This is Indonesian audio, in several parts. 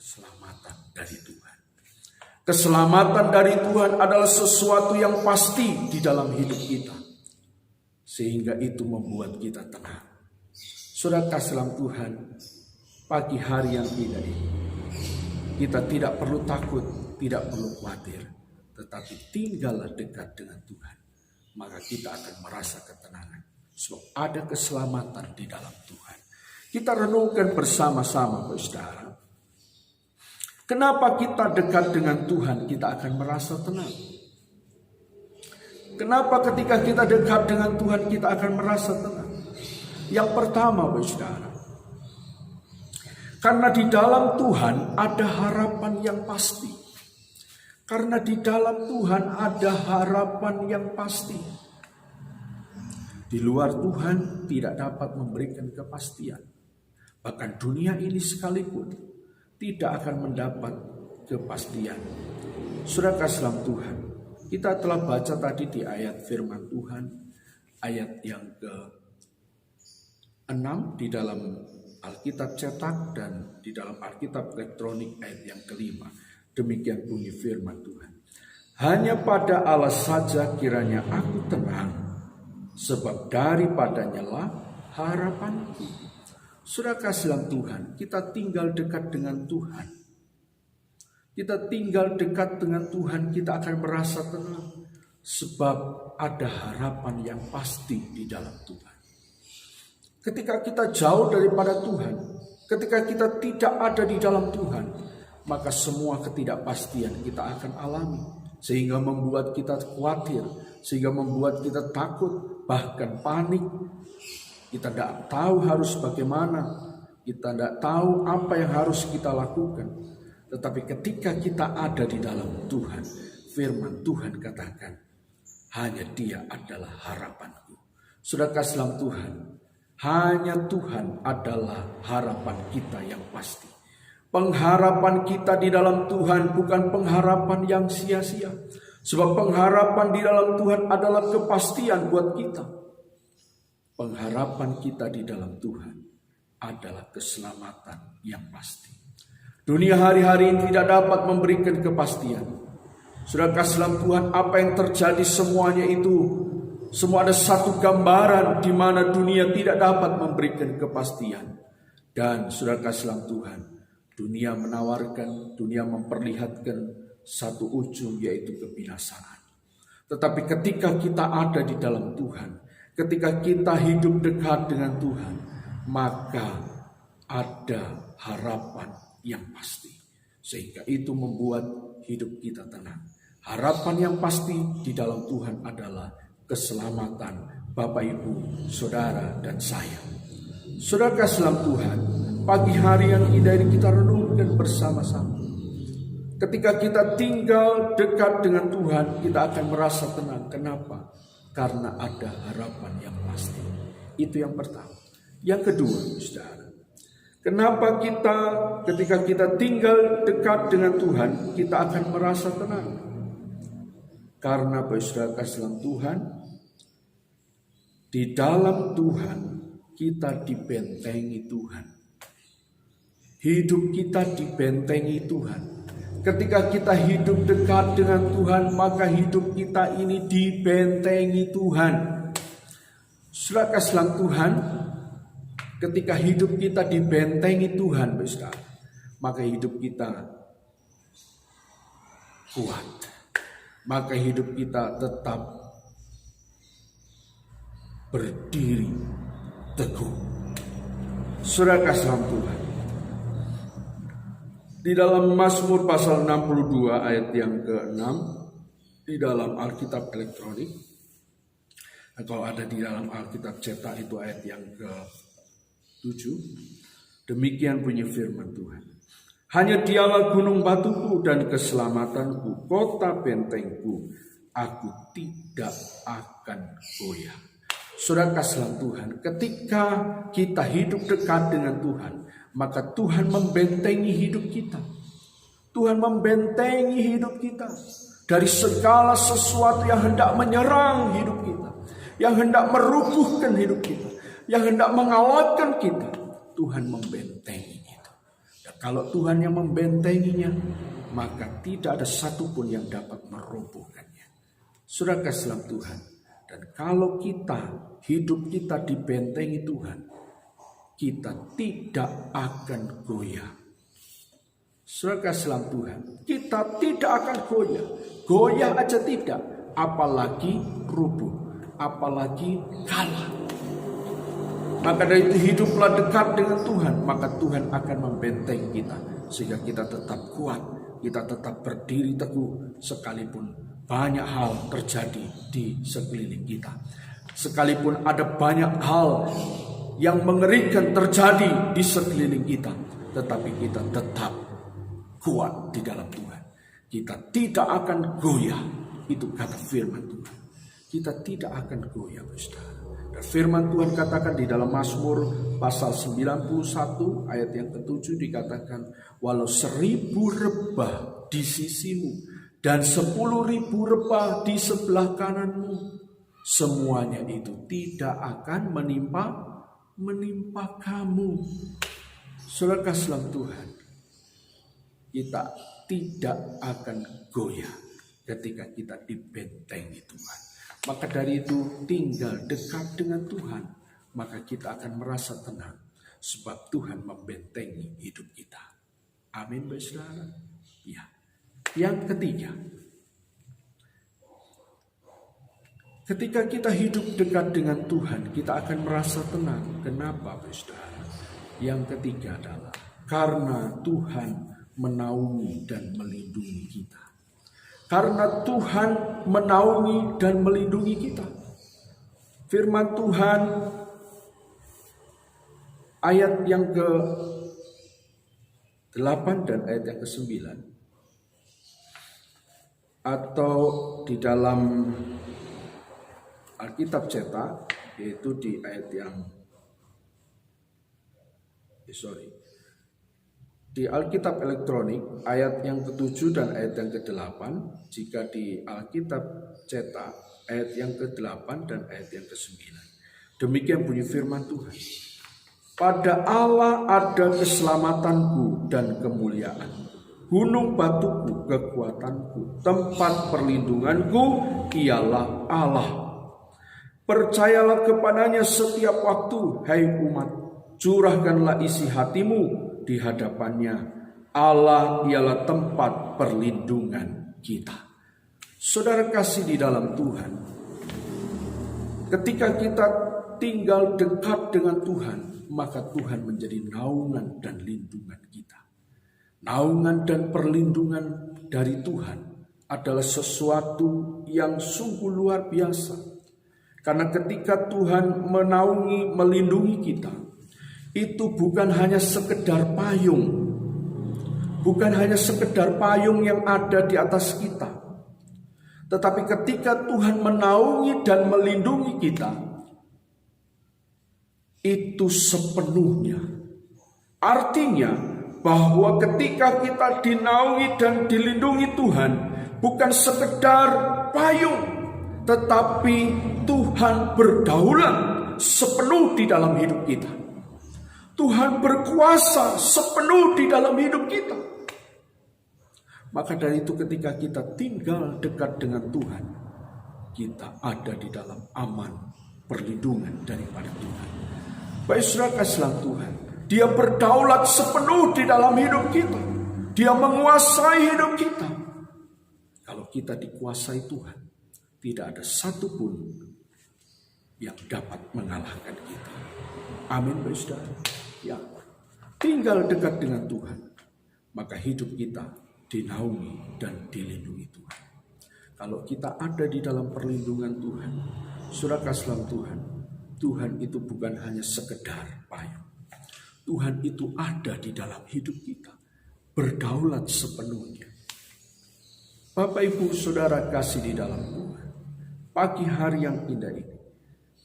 keselamatan dari Tuhan. Keselamatan dari Tuhan adalah sesuatu yang pasti di dalam hidup kita. Sehingga itu membuat kita tenang. Saudara kasih dalam Tuhan, pagi hari yang indah ini, kita tidak perlu takut, tidak perlu khawatir. Tetapi tinggallah dekat dengan Tuhan. Maka kita akan merasa ketenangan. Sebab ada keselamatan di dalam Tuhan. Kita renungkan bersama-sama, saudara. Kenapa kita dekat dengan Tuhan, kita akan merasa tenang? Kenapa ketika kita dekat dengan Tuhan, kita akan merasa tenang? Yang pertama, saudara, karena di dalam Tuhan ada harapan yang pasti. Karena di dalam Tuhan ada harapan yang pasti. Di luar Tuhan tidak dapat memberikan kepastian. Bahkan dunia ini sekalipun tidak akan mendapat kepastian. Saudara kasih dalam Tuhan, kita telah baca tadi di ayat firman Tuhan, ayat yang ke-6 di dalam Alkitab cetak dan di dalam Alkitab elektronik ayat yang ke-5. Demikian bunyi firman Tuhan. Hanya pada Allah saja kiranya aku tenang, sebab daripadanya lah harapanku. Saudara kasih dalam Tuhan, kita tinggal dekat dengan Tuhan. Kita tinggal dekat dengan Tuhan, kita akan merasa tenang. Sebab ada harapan yang pasti di dalam Tuhan. Ketika kita jauh daripada Tuhan, ketika kita tidak ada di dalam Tuhan, maka semua ketidakpastian kita akan alami. Sehingga membuat kita khawatir, sehingga membuat kita takut, bahkan panik. Kita tidak tahu harus bagaimana, kita tidak tahu apa yang harus kita lakukan. Tetapi ketika kita ada di dalam Tuhan, firman Tuhan katakan, hanya Dia adalah harapanku. Saudara kasih dalam Tuhan, hanya Tuhan adalah harapan kita yang pasti. Pengharapan kita di dalam Tuhan bukan pengharapan yang sia-sia. Sebab pengharapan di dalam Tuhan adalah kepastian buat kita. Pengharapan kita di dalam Tuhan adalah keselamatan yang pasti. Dunia hari-hari ini tidak dapat memberikan kepastian. Saudara kasih dalam Tuhan, apa yang terjadi semuanya itu, semua ada satu gambaran di mana dunia tidak dapat memberikan kepastian. Dan saudara kasih dalam Tuhan, dunia menawarkan, dunia memperlihatkan satu ujung, yaitu kebinasaan. Tetapi ketika kita ada di dalam Tuhan, ketika kita hidup dekat dengan Tuhan, maka ada harapan yang pasti. Sehingga itu membuat hidup kita tenang. Harapan yang pasti di dalam Tuhan adalah keselamatan Bapak, Ibu, Saudara, dan saya. Saudara kasih dalam Tuhan, pagi hari yang indah ini kita renungkan bersama-sama. Ketika kita tinggal dekat dengan Tuhan, kita akan merasa tenang. Kenapa? Karena ada harapan yang pasti. Itu yang pertama. Yang kedua, saudara, kenapa kita ketika kita tinggal dekat dengan Tuhan, kita akan merasa tenang? Karena saudara kasih dalam Tuhan, di dalam Tuhan kita dibentengi Tuhan. Hidup kita dibentengi Tuhan. Ketika kita hidup dekat dengan Tuhan, maka hidup kita ini dibentengi Tuhan. Saudara kasih dalam Tuhan, ketika hidup kita dibentengi Tuhan, maka hidup kita kuat. Maka hidup kita tetap berdiri teguh. Saudara kasih dalam Tuhan, di dalam Mazmur pasal 62 ayat yang ke-6, di dalam Alkitab elektronik, atau ada di dalam Alkitab cetak itu ayat yang ke-7, demikian bunyi firman Tuhan. Hanya Dialah gunung batuku dan keselamatanku, kota bentengku, aku tidak akan goyah. Saudara kasih dalam Tuhan, ketika kita hidup dekat dengan Tuhan, maka Tuhan membentengi hidup kita. Tuhan membentengi hidup kita dari segala sesuatu yang hendak menyerang hidup kita, yang hendak merubuhkan hidup kita, yang hendak mengalahkan kita. Tuhan membentengi kita. Dan Kalau Tuhan yang membentenginya, maka tidak ada satupun yang dapat merobohkannya. Saudara kasih dalam Tuhan. Dan kalau hidup kita dibentengi Tuhan, kita tidak akan goyah. Saudara kasih dalam Tuhan, kita tidak akan goyah. Goyah aja tidak, apalagi rubuh, apalagi kalah. Maka dari itu hiduplah dekat dengan Tuhan, maka Tuhan akan membentengi kita sehingga kita tetap kuat, kita tetap berdiri teguh sekalipun banyak hal terjadi di sekeliling kita. Sekalipun ada banyak hal yang mengerikan terjadi di sekeliling kita, tetapi kita tetap kuat di dalam Tuhan. Kita tidak akan goyah. Itu kata firman Tuhan. Kita tidak akan goyah, saudara. Dan firman Tuhan katakan di dalam Mazmur pasal 91 ayat yang ke-7 dikatakan, walau 1000 rebah di sisimu dan 10.000 rebah di sebelah kananmu, semuanya itu tidak akan menimpa kamu. Saudara kasih dalam Tuhan, kita tidak akan goyah ketika kita dibentengi Tuhan. Maka dari itu tinggal dekat dengan Tuhan, maka kita akan merasa tenang sebab Tuhan membentengi hidup kita. Amin, saudara. Ya. Yang ketiga, ketika kita hidup dekat dengan Tuhan, kita akan merasa tenang. Kenapa, saudara? Yang ketiga adalah karena Tuhan menaungi dan melindungi kita. Karena Tuhan menaungi dan melindungi kita. Firman Tuhan ayat yang ke-8 dan ayat yang ke-9. Atau di dalam Alkitab cetak, yaitu di ayat yang di Alkitab elektronik ayat yang ke-7 dan ayat yang ke-8. Jika di Alkitab cetak ayat yang ke-8 dan ayat yang ke-9. Demikian bunyi firman Tuhan. Pada Allah ada keselamatanku dan kemuliaan. Gunung batuku, kekuatanku, tempat perlindunganku, ialah Allah. Percayalah kepadanya setiap waktu, hai umat. Curahkanlah isi hatimu di hadapannya. Allah ialah tempat perlindungan kita. Saudara kasih di dalam Tuhan, ketika kita tinggal dekat dengan Tuhan, maka Tuhan menjadi naungan dan lindungan kita. Naungan dan perlindungan dari Tuhan adalah sesuatu yang sungguh luar biasa. Karena ketika Tuhan menaungi, melindungi kita, itu bukan hanya sekedar payung. Bukan hanya sekedar payung yang ada di atas kita. Tetapi ketika Tuhan menaungi dan melindungi kita, itu sepenuhnya. Artinya bahwa ketika kita dinaungi dan dilindungi Tuhan, bukan sekedar payung, tetapi Tuhan berdaulat sepenuh di dalam hidup kita. Tuhan berkuasa sepenuh di dalam hidup kita. Maka dari itu ketika kita tinggal dekat dengan Tuhan, kita ada di dalam aman perlindungan daripada Tuhan. Baik saudara kasih dalam Tuhan, Dia berdaulat sepenuh di dalam hidup kita. Dia menguasai hidup kita. Kalau kita dikuasai Tuhan, tidak ada satupun yang dapat mengalahkan kita. Amin, saudara. Ya, tinggal dekat dengan Tuhan, maka hidup kita dinaungi dan dilindungi Tuhan. Kalau kita ada di dalam perlindungan Tuhan, saudara kasih dalam Tuhan, Tuhan itu bukan hanya sekedar payung. Tuhan itu ada di dalam hidup kita, berdaulat sepenuhnya. Bapak Ibu Saudara kasih di dalam Tuhan, pagi hari yang indah ini,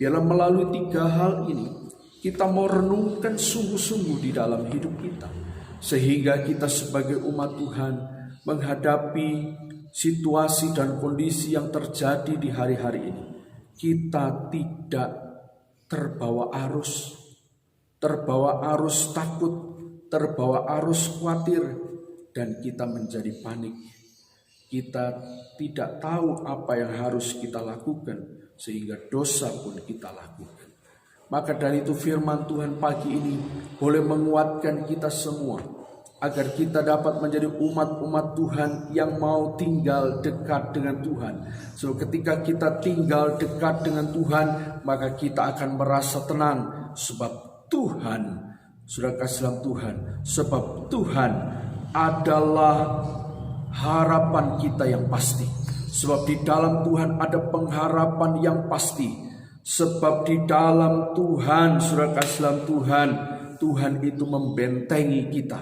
biarlah melalui 3 hal ini, kita mau renungkan sungguh-sungguh di dalam hidup kita. Sehingga kita sebagai umat Tuhan menghadapi situasi dan kondisi yang terjadi di hari-hari ini, kita tidak terbawa arus takut, terbawa arus khawatir dan kita menjadi panik. Kita tidak tahu apa yang harus kita lakukan sehingga dosa pun kita lakukan. Maka dari itu firman Tuhan pagi ini boleh menguatkan kita semua agar kita dapat menjadi umat-umat Tuhan yang mau tinggal dekat dengan Tuhan. So ketika kita tinggal dekat dengan Tuhan, maka kita akan merasa tenang sebab Tuhan, saudara kasih dalam Tuhan, sebab Tuhan adalah harapan kita yang pasti. Sebab di dalam Tuhan ada pengharapan yang pasti. Sebab di dalam Tuhan, saudara kasih dalam Tuhan, Tuhan itu membentengi kita.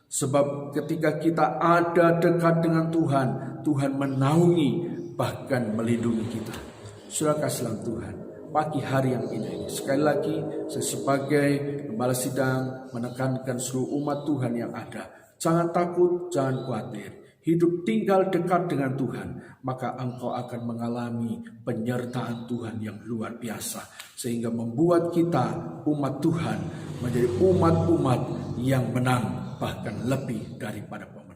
Sebab ketika kita ada dekat dengan Tuhan, Tuhan menaungi bahkan melindungi kita. Saudara kasih dalam Tuhan, pagi hari yang indah ini, sekali lagi saya sebagai gembala sidang menekankan seluruh umat Tuhan yang ada. Jangan takut, jangan khawatir. Hidup tinggal dekat dengan Tuhan, maka engkau akan mengalami penyertaan Tuhan yang luar biasa. Sehingga membuat kita umat Tuhan menjadi umat-umat yang menang, bahkan lebih daripada pemenang.